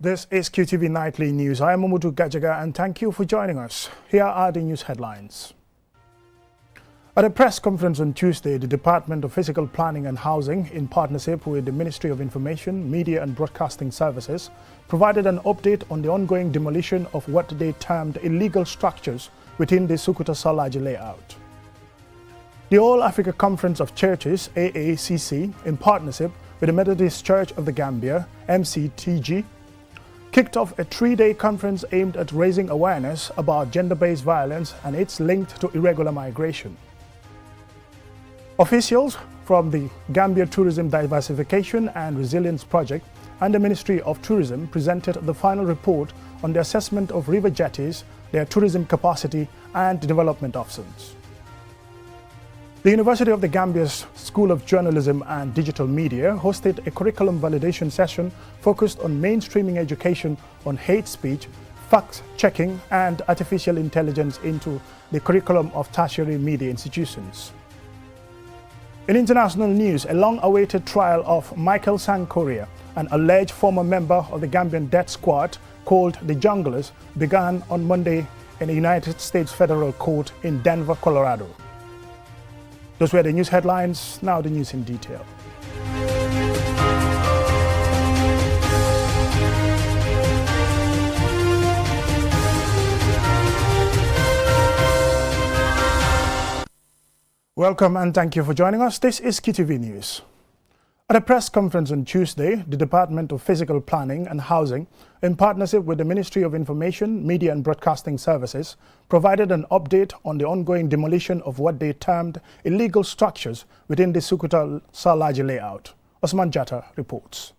This is QTV Nightly News. I am Mamudu Gajaga and thank you for joining us. Here are the news headlines. At a press conference on Tuesday, the Department of Physical Planning and Housing, in partnership with the Ministry of Information, Media and Broadcasting Services, provided an update on the ongoing demolition of what they termed illegal structures within the Sukuta Salaji layout. The All Africa Conference of Churches, AACC, in partnership with the Methodist Church of the Gambia, MCTG, kicked off a three-day conference aimed at raising awareness about gender-based violence and its link to irregular migration. Officials from the Gambia Tourism Diversification and Resilience Project and the Ministry of Tourism presented the final report on the assessment of river jetties, their tourism capacity and development options. The University of the Gambia's School of Journalism and Digital Media hosted a curriculum validation session focused on mainstreaming education on hate speech, fact-checking and artificial intelligence into the curriculum of tertiary media institutions. In international news, a long-awaited trial of Michael Sankoria, an alleged former member of the Gambian death squad called the Junglers, began on Monday in a United States federal court in Denver, Colorado. Those were the news headlines. Now the news in detail. Welcome and thank you for joining us. This is QTV News. At a press conference on Tuesday, the Department of Physical Planning and Housing, in partnership with the Ministry of Information, Media and Broadcasting Services, provided an update on the ongoing demolition of what they termed illegal structures within the Sukuta Salaji layout. Osman Jatta reports.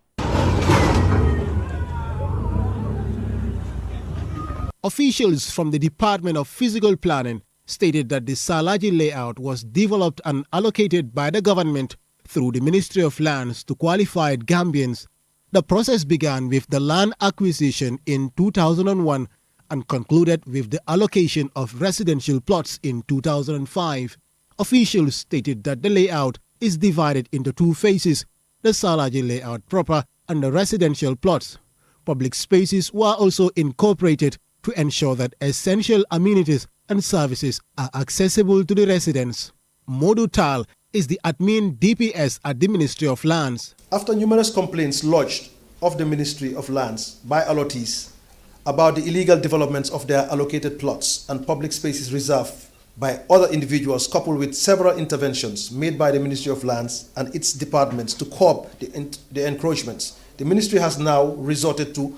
Officials from the Department of Physical Planning stated that the Salaji layout was developed and allocated by the government through the Ministry of Lands to qualified Gambians. The process began with the land acquisition in 2001 and concluded with the allocation of residential plots in 2005. Officials stated that the layout is divided into two phases, the Salaji layout proper and the residential plots. Public spaces were also incorporated to ensure that essential amenities and services are accessible to the residents. Modu Tal is the admin DPS at the Ministry of Lands. After numerous complaints lodged of the Ministry of Lands by allottees about the illegal developments of their allocated plots and public spaces reserved by other individuals, coupled with several interventions made by the Ministry of Lands and its departments to curb the encroachments, the Ministry has now resorted to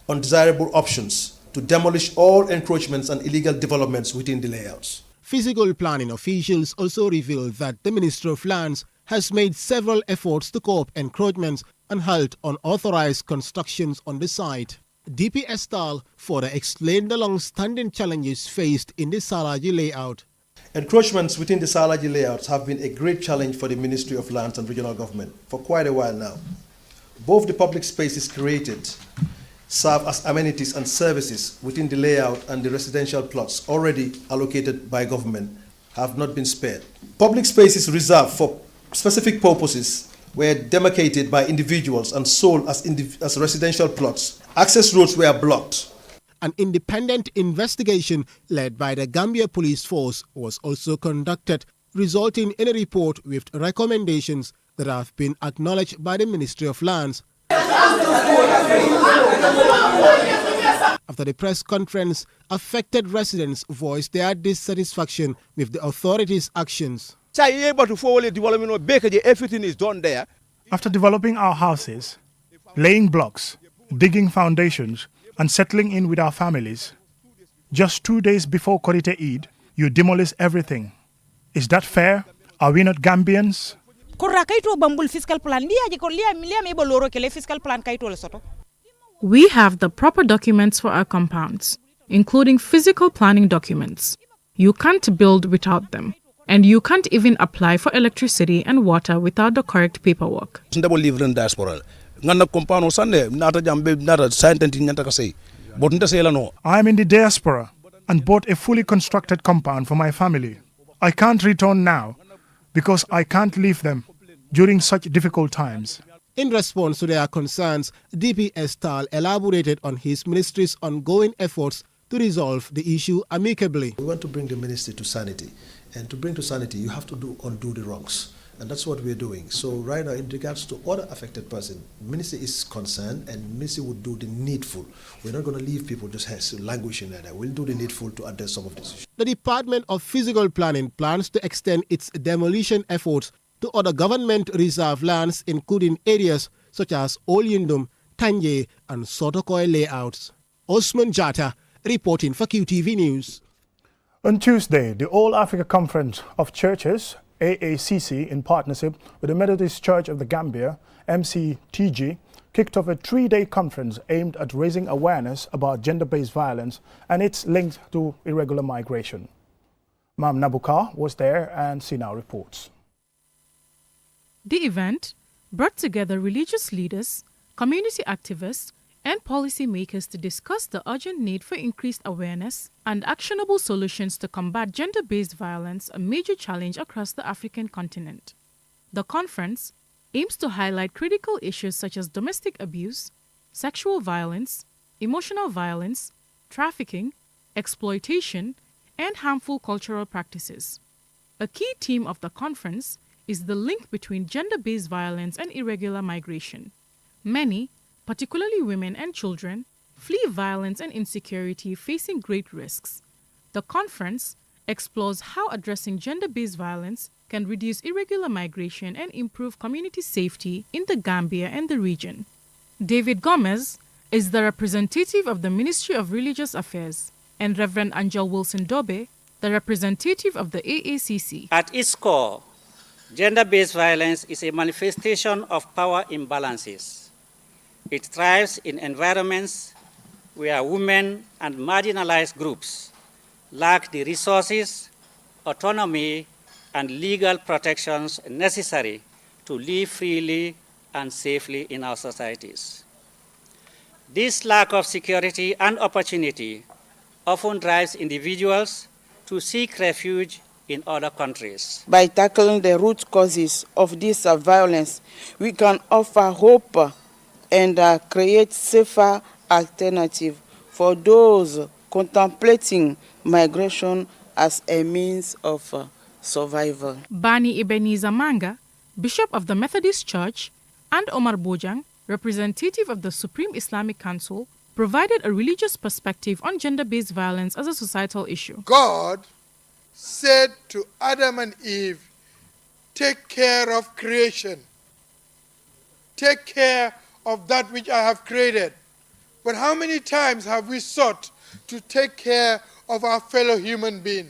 undesirable options to demolish all encroachments and illegal developments within the layouts. Physical planning officials also revealed that the Ministry of Lands has made several efforts to curb encroachments and halt unauthorized constructions on the site. DPS Tal further explained the long-standing challenges faced in the Salaji layout. Encroachments within the Salaji layouts have been a great challenge for the Ministry of Lands and Regional Government for quite a while now. Both the public spaces created serve as amenities and services within the layout and the residential plots already allocated by government have not been spared. Public spaces reserved for specific purposes were demarcated by individuals and sold as residential plots. Access roads were blocked. An independent investigation led by the Gambia Police Force was also conducted, resulting in a report with recommendations that have been acknowledged by the Ministry of Lands. After the press conference, affected residents voiced their dissatisfaction with the authorities' actions. Everything is done there. After developing our houses, laying blocks, digging foundations, and settling in with our families, just 2 days before Korite Eid, you demolish everything. Is that fair? Are we not Gambians? We have the proper documents for our compounds, including physical planning documents. You can't build without them, and you can't even apply for electricity and water without the correct paperwork. I am in the diaspora and bought a fully constructed compound for my family. I can't return now because I can't leave them during such difficult times. In response to their concerns, DP Estal elaborated on his ministry's ongoing efforts to resolve the issue amicably. We want to bring the ministry to sanity. And to bring to sanity, you have to undo the wrongs. And that's what we're doing. So right now, in regards to other affected person, ministry is concerned and ministry would do the needful. We're not going to leave people just languishing like that. We'll do the needful to address some of these issues. The Department of Physical Planning plans to extend its demolition efforts to other government reserve lands, including areas such as Olyundum, Tanye, and Sotokoi layouts. Osman Jata, reporting for QTV News. On Tuesday, the All Africa Conference of Churches, AACC, in partnership with the Methodist Church of the Gambia, MCTG, kicked off a 3-day conference aimed at raising awareness about gender-based violence and its link to irregular migration. Mam Nabuka was there and she now reports. The event brought together religious leaders, community activists, and policymakers to discuss the urgent need for increased awareness and actionable solutions to combat gender-based violence, a major challenge across the African continent. The conference aims to highlight critical issues such as domestic abuse, sexual violence, emotional violence, trafficking, exploitation, and harmful cultural practices. A key theme of the conference is the link between gender-based violence and irregular migration. Many, particularly women and children, flee violence and insecurity, facing great risks. The conference explores how addressing gender-based violence can reduce irregular migration and improve community safety in the Gambia and the region. David Gomez is the representative of the Ministry of Religious Affairs, and Reverend Angel Wilson Dobe, the representative of the AACC. At its core, gender-based violence is a manifestation of power imbalances. It thrives in environments where women and marginalized groups lack the resources, autonomy, and legal protections necessary to live freely and safely in our societies. This lack of security and opportunity often drives individuals to seek refuge in other countries. By tackling the root causes of this violence, we can offer hope and create safer alternatives for those contemplating migration as a means of survival. Bani Ebenezer Manga, Bishop of the Methodist Church, and Omar Bojang, representative of the Supreme Islamic Council, provided a religious perspective on gender-based violence as a societal issue. God said to Adam and Eve, take care of creation. Take care of that which I have created. But how many times have we sought to take care of our fellow human being?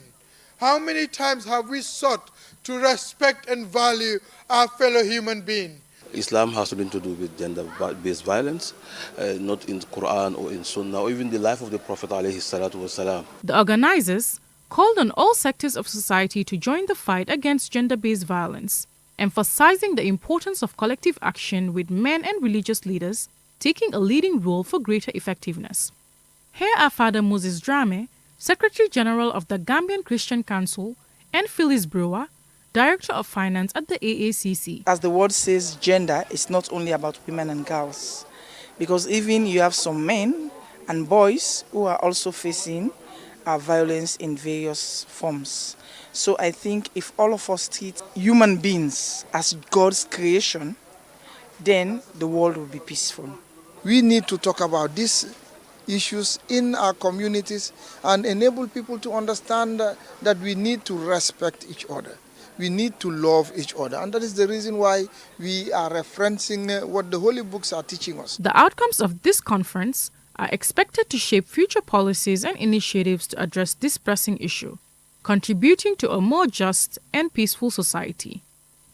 How many times have we sought to respect and value our fellow human being? Islam has nothing to do with gender-based violence, not in the Quran or in Sunnah, or even the life of the Prophet ﷺ. The organizers called on all sectors of society to join the fight against gender-based violence, emphasizing the importance of collective action with men and religious leaders taking a leading role for greater effectiveness. Here are Father Moses Drame, Secretary General of the Gambian Christian Council, and Phyllis Brewer, Director of Finance at the AACC. As the word says, gender is not only about women and girls, because even you have some men and boys who are also facing violence in various forms. So I think if all of us treat human beings as God's creation, then the world will be peaceful. We need to talk about these issues in our communities and enable people to understand that we need to respect each other. We need to love each other. And that is the reason why we are referencing what the holy books are teaching us. The outcomes of this conference are expected to shape future policies and initiatives to address this pressing issue, contributing to a more just and peaceful society.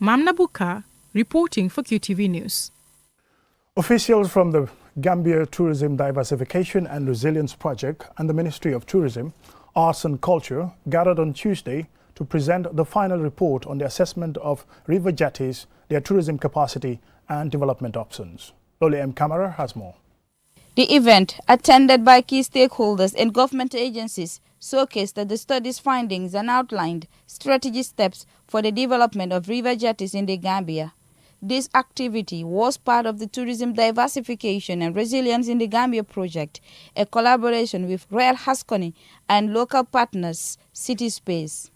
Mamna Buka, reporting for QTV News. Officials from the Gambia Tourism Diversification and Resilience Project and the Ministry of Tourism, Arts and Culture gathered on Tuesday to present the final report on the assessment of river jetties, their tourism capacity and development options. Loli M. Kamara has more. The event, attended by key stakeholders and government agencies, showcased the study's findings and outlined strategic steps for the development of river jetties in the Gambia. This activity was part of the Tourism Diversification and Resilience in the Gambia project, a collaboration with Royal Haskoni and local partners City Space.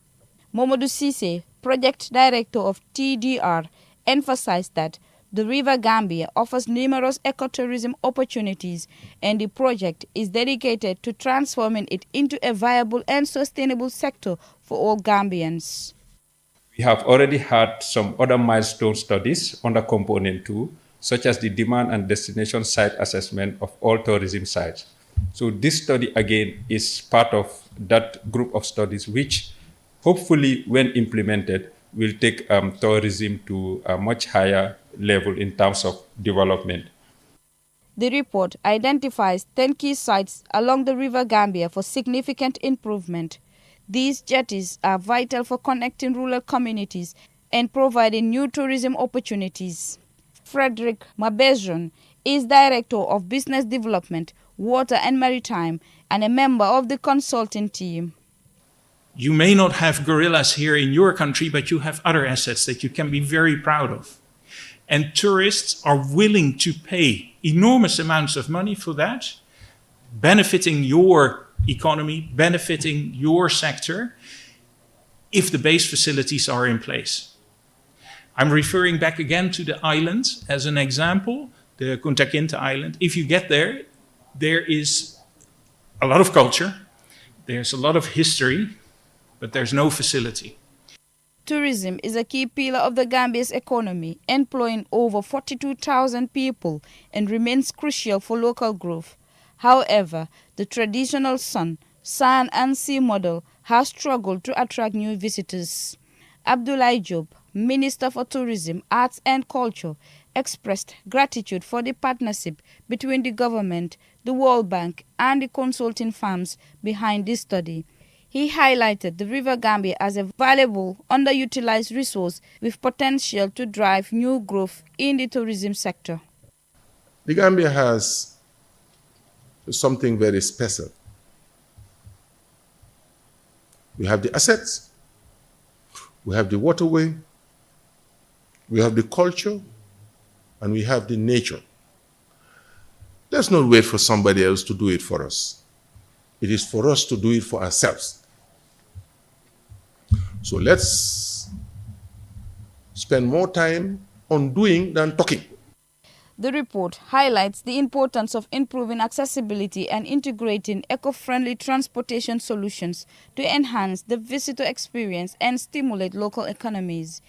Momodou Cisse, project director of TDR, emphasized that the River Gambia offers numerous ecotourism opportunities, and the project is dedicated to transforming it into a viable and sustainable sector for all Gambians. We have already had some other milestone studies under Component 2, such as the demand and destination site assessment of all tourism sites. So this study, again, is part of that group of studies, which hopefully, when implemented, will take tourism to a much higher level in terms of development. The report identifies 10 key sites along the River Gambia for significant improvement. These jetties are vital for connecting rural communities and providing new tourism opportunities. Frederick Mabezron is Director of Business Development, Water and Maritime, and a member of the consulting team. You may not have gorillas here in your country, but you have other assets that you can be very proud of. And tourists are willing to pay enormous amounts of money for that, benefiting your economy, benefiting your sector, if the base facilities are in place. I'm referring back again to the island as an example, the Kunta Kinte Island. If you get there, there is a lot of culture, there's a lot of history, but there's no facility. Tourism is a key pillar of the Gambia's economy, employing over 42,000 people and remains crucial for local growth. However, the traditional sun, sand and sea model has struggled to attract new visitors. Abdoulaye Diop, Minister for Tourism, Arts and Culture, expressed gratitude for the partnership between the government, the World Bank and the consulting firms behind this study. He highlighted the River Gambia as a valuable, underutilized resource with potential to drive new growth in the tourism sector. The Gambia has something very special. We have the assets, we have the waterway, we have the culture, and we have the nature. Let's not wait for somebody else to do it for us. It is for us to do it for ourselves. So let's spend more time on doing than talking. The report highlights the importance of improving accessibility and integrating eco-friendly transportation solutions to enhance the visitor experience and stimulate local economies.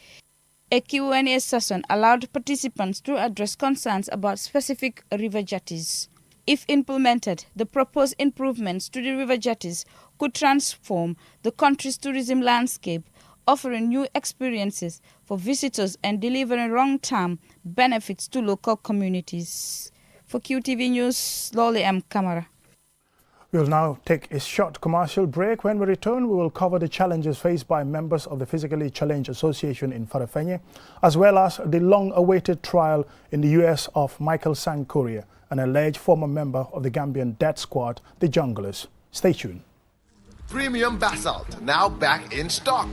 A Q&A session allowed participants to address concerns about specific river jetties. If implemented, the proposed improvements to the river jetties could transform the country's tourism landscape, offering new experiences for visitors and delivering long-term benefits to local communities. For QTV News, Loli M. Kamara. We'll now take a short commercial break. When we return, we will cover the challenges faced by members of the Physically Challenged Association in Farafenni, as well as the long-awaited trial in the US of Michael Sankoria, an alleged former member of the Gambian death squad, the Junglers. Stay tuned. Premium basalt now back in stock.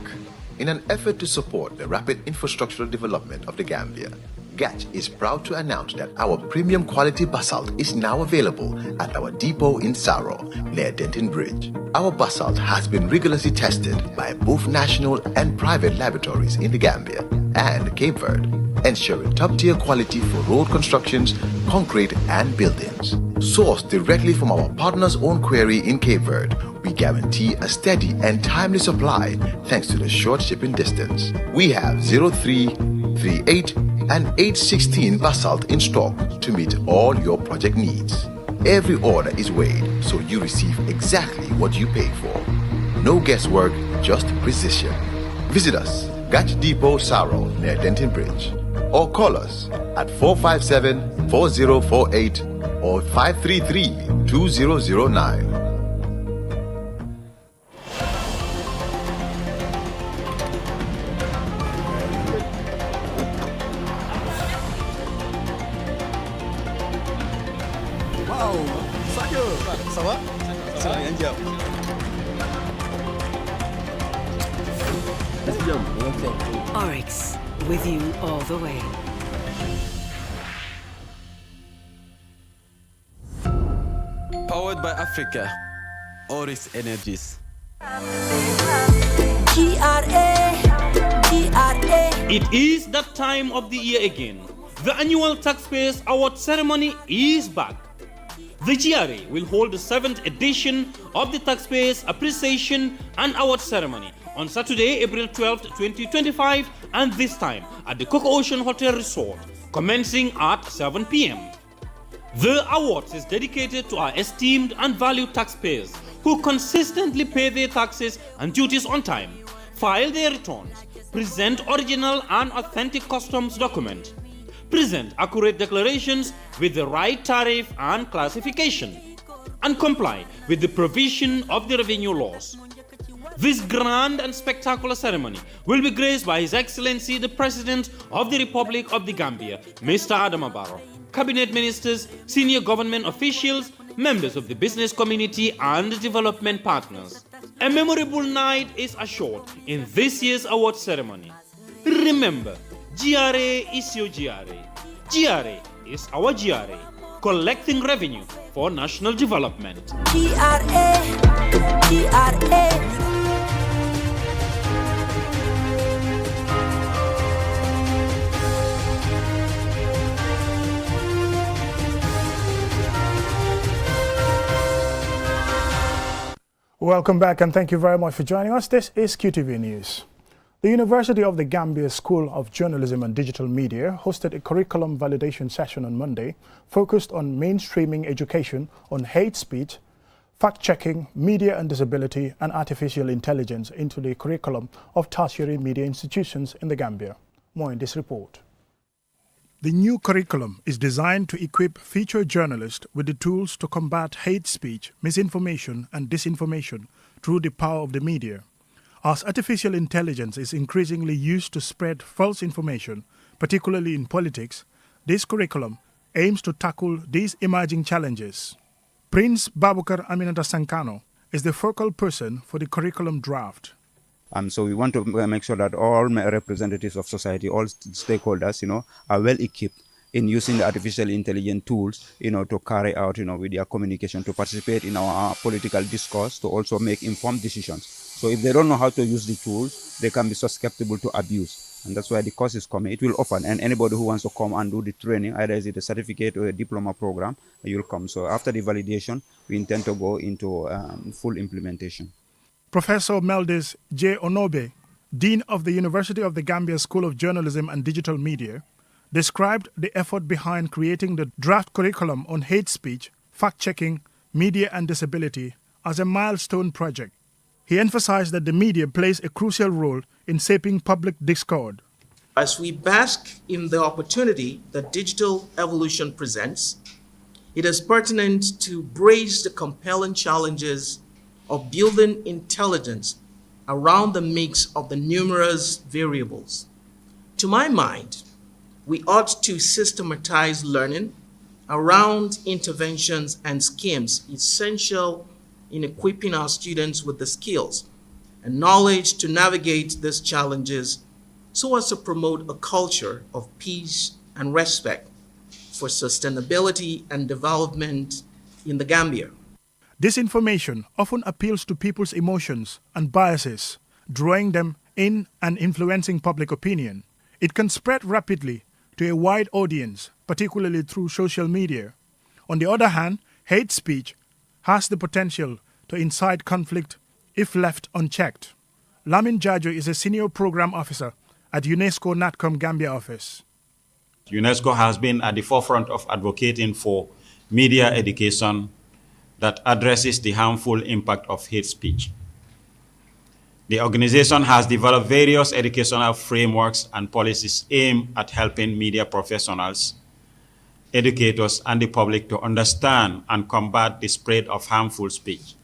In an effort to support the rapid infrastructural development of the Gambia, GATCH is proud to announce that our premium quality basalt is now available at our depot in Saro, near Denton Bridge. Our basalt has been rigorously tested by both national and private laboratories in the Gambia and Cape Verde, ensuring top-tier quality for road constructions, concrete and buildings. Sourced directly from our partner's own quarry in Cape Verde, we guarantee a steady and timely supply thanks to the short shipping distance. We have 03, 38 and 816 basalt in stock to meet all your project needs. Every order is weighed so you receive exactly what you paid for. No guesswork, just precision. Visit us, GATCH Depot Saro near Denton Bridge, or call us at 457-4048 or 533-2009. Oryx, with you all the way. Powered by Africa, Oris Energies. It is that time of the year again. The annual Taxpayers Award ceremony is back. The GRA will hold the 7th edition of the Taxpayers Appreciation and Award Ceremony on Saturday, April 12, 2025, and this time at the Coco Ocean Hotel Resort, commencing at 7 p.m. The awards is dedicated to our esteemed and valued taxpayers who consistently pay their taxes and duties on time, file their returns, present original and authentic customs documents, present accurate declarations with the right tariff and classification, and comply with the provision of the revenue laws. This grand and spectacular ceremony will be graced by His Excellency the President of the Republic of the Gambia, Mr. Adama Barrow, Cabinet Ministers, senior government officials, members of the business community and development partners. A memorable night is assured in this year's award ceremony. Remember, GRA is your GRA. GRA is our GRA, collecting revenue for national development. GRA. Welcome back and thank you very much for joining us. This is QTV News. The University of the Gambia School of Journalism and Digital Media hosted a curriculum validation session on Monday focused on mainstreaming education on hate speech, fact-checking, media and disability, and artificial intelligence into the curriculum of tertiary media institutions in the Gambia. More in this report. The new curriculum is designed to equip future journalists with the tools to combat hate speech, misinformation and disinformation through the power of the media. As artificial intelligence is increasingly used to spread false information, particularly in politics, this curriculum aims to tackle these emerging challenges. Prince Babukar Aminata Sankano is the focal person for the curriculum draft. So we want to make sure that all representatives of society, all stakeholders, are well equipped in using the artificial intelligence tools, to carry out, with their communication, to participate in our political discourse, to also make informed decisions. So if they don't know how to use the tools, they can be susceptible to abuse. And that's why the course is coming. It will offer, and anybody who wants to come and do the training, either is it a certificate or a diploma program, you'll come. So after the validation, we intend to go into full implementation. Professor Meldis J. Onobe, Dean of the University of the Gambia School of Journalism and Digital Media, described the effort behind creating the draft curriculum on hate speech, fact-checking, media and disability as a milestone project. He emphasized that the media plays a crucial role in shaping public discord. As we bask in the opportunity that digital evolution presents, it is pertinent to brace the compelling challenges of building intelligence around the mix of the numerous variables. To my mind, we ought to systematize learning around interventions and schemes essential in equipping our students with the skills and knowledge to navigate these challenges so as to promote a culture of peace and respect for sustainability and development in the Gambia. Disinformation often appeals to people's emotions and biases, drawing them in and influencing public opinion. It can spread rapidly to a wide audience, particularly through social media. On the other hand, hate speech has the potential to incite conflict if left unchecked. Lamin Jajo is a senior program officer at UNESCO NATCOM Gambia office. UNESCO has been at the forefront of advocating for media education that addresses the harmful impact of hate speech. The organization has developed various educational frameworks and policies aimed at helping media professionals, educators, and the public to understand and combat the spread of harmful speech.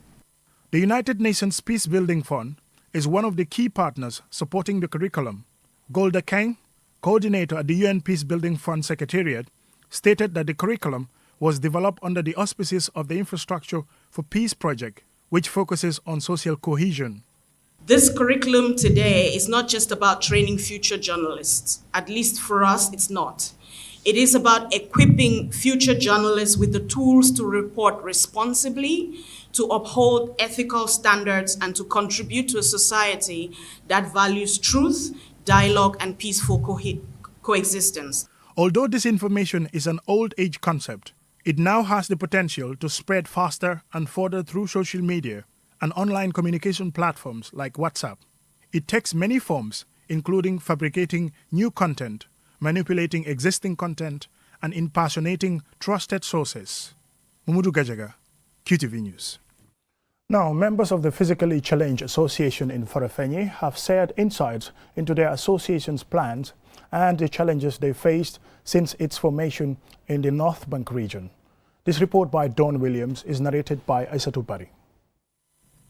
The United Nations Peace Building Fund is one of the key partners supporting the curriculum. Golda Kang, coordinator at the UN Peace Building Fund Secretariat, stated that the curriculum was developed under the auspices of the Infrastructure for Peace project, which focuses on social cohesion. This curriculum today is not just about training future journalists. At least for us, it's not. It is about equipping future journalists with the tools to report responsibly, to uphold ethical standards, and to contribute to a society that values truth, dialogue, and peaceful coexistence. Although disinformation is an old-age concept, it now has the potential to spread faster and further through social media and online communication platforms like WhatsApp. It takes many forms, including fabricating new content, manipulating existing content, and impersonating trusted sources. Mumudu Gajaga, QTV News. Now, members of the Physically Challenged Association in Farafenni have shared insights into their association's plans and the challenges they faced since its formation in the North Bank region. This report by Dawn Williams is narrated by Aissatou Bari.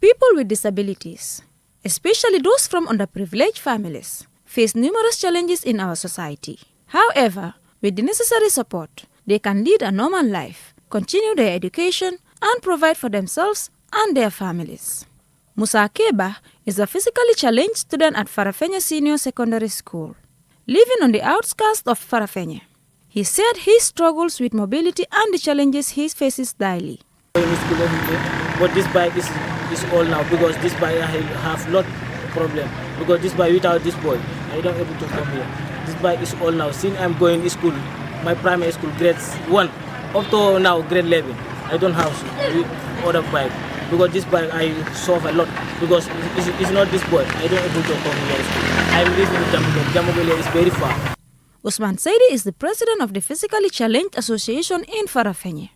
People with disabilities, especially those from underprivileged families, face numerous challenges in our society. However, with the necessary support, they can lead a normal life, continue their education, and provide for themselves and their families. Musa Keba is a physically challenged student at Farafenni Senior Secondary School, living on the outskirts of Farafenni. He said he struggles with mobility and the challenges he faces daily. But this bike is all now because this bike I have lot problem because this bike without this boy I don't able to come here. This bike is all now. Since I'm going to school, my primary school grades 1 up to now grade 11. I don't have other bike because this bike I suffer a lot because it's not this boy. I don't able to come here. I'm living in Jamogele. Jamogele is very far. Usman Saidi is the president of the Physically Challenged Association in Farafenni.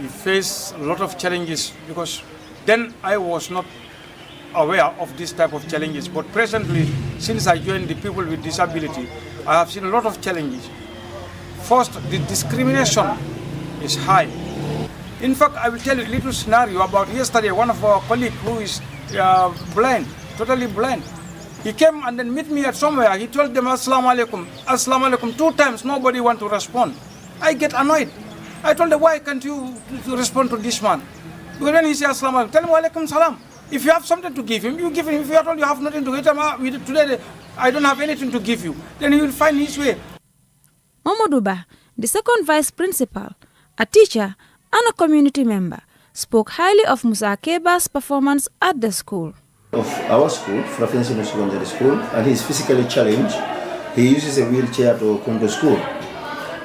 We face a lot of challenges because then I was not aware of this type of challenges. But presently, since I joined the people with disability, I have seen a lot of challenges. First, the discrimination is high. In fact, I will tell you a little scenario about yesterday. One of our colleagues who is blind, totally blind, he came and then meet me at somewhere. He told them, Assalamu alaikum, 2 times. Nobody want to respond. I get annoyed. I told him, why can't you respond to this man? Because when he says Assalamu alaikum, tell him Walaikum salam. If you have something to give him, you give him. If you are told you have nothing to give him, today I don't have anything to give you, then he will find his way. Momoduba, the second vice principal, a teacher, and a community member, spoke highly of Musa Keba's performance at the school. Of our school, Farafenni Senior Secondary School, and he is physically challenged. He uses a wheelchair to come to school.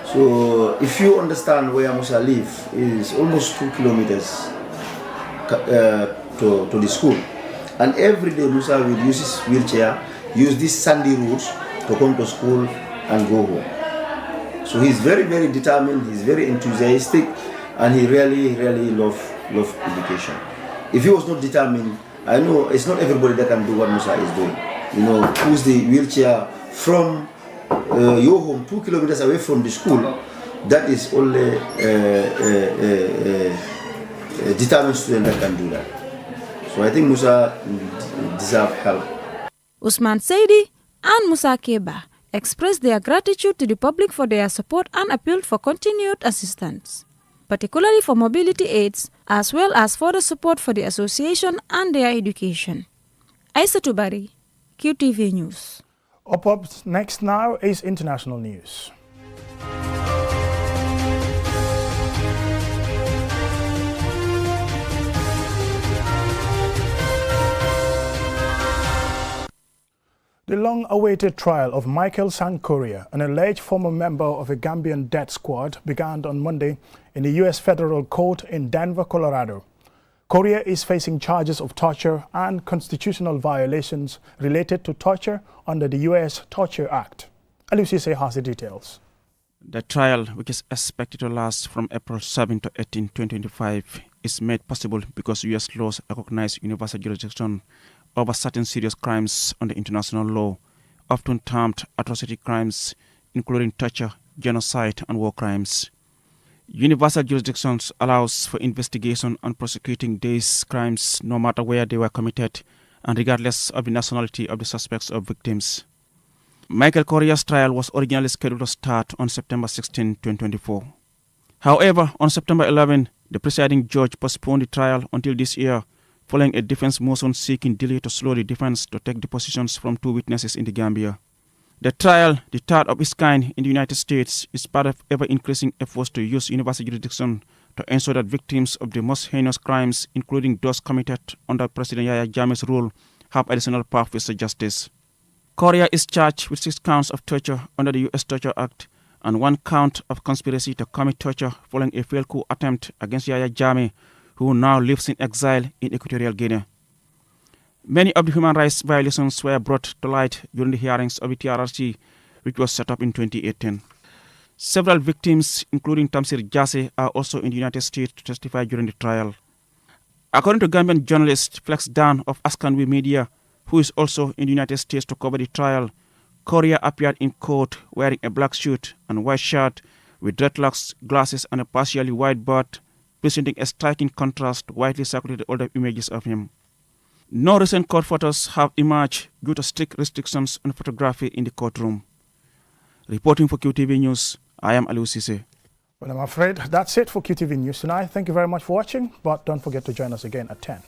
So if you understand where Musa lives, it is almost 2 kilometers to the school. And every day Musa will use his wheelchair, use these sandy roads to come to school and go home. So he's very, very determined, he's very enthusiastic, and he really loves education. If he was not determined, I know it's not everybody that can do what Musa is doing. You know, use the wheelchair from your home 2 kilometers away from the school. That is only a determined student that can do that. So I think Musa deserves help. Usman Saidi and Musa Keba expressed their gratitude to the public for their support and appealed for continued assistance, particularly for mobility aids, as well as for the support for the association and their education. Aissatou Bari, QTV News. Up next now is international news. The long-awaited trial of Michael Sankoria, an alleged former member of a Gambian death squad, began on Monday in the U.S. federal court in Denver, Colorado. Korea is facing charges of torture and constitutional violations related to torture under the U.S. Torture Act. Alusise has the details. The trial, which is expected to last from April 7 to 18, 2025, is made possible because U.S. laws recognize universal jurisdiction over certain serious crimes under international law, often termed atrocity crimes, including torture, genocide, and war crimes. Universal jurisdiction allows for investigation and prosecuting these crimes no matter where they were committed and regardless of the nationality of the suspects or victims. Michael Korea's trial was originally scheduled to start on September 16, 2024. However, on September 11, the presiding judge postponed the trial until this year, following a defense motion seeking delay to slow the defense to take depositions from 2 witnesses in the Gambia. The trial, the third of its kind in the United States, is part of ever-increasing efforts to use universal jurisdiction to ensure that victims of the most heinous crimes, including those committed under President Yahya Jammeh's rule, have additional pathways to justice. Korea is charged with 6 counts of torture under the U.S. Torture Act and 1 count of conspiracy to commit torture following a failed coup attempt against Yahya Jammeh, who now lives in exile in Equatorial Guinea. Many of the human rights violations were brought to light during the hearings of the TRRC, which was set up in 2018. Several victims, including Tamsir Jasseh, are also in the United States to testify during the trial. According to Gambian journalist Flex Dan of Askanwi Media, who is also in the United States to cover the trial, Korea appeared in court wearing a black suit and white shirt with dreadlocks, glasses, and a partially white beard, presenting a striking contrast to widely circulated older images of him. No recent court photos have emerged due to strict restrictions on photography in the courtroom. Reporting for QTV News, I am Aliou Cissé. Well, I'm afraid that's it for QTV News tonight. Thank you very much for watching, but don't forget to join us again at 10.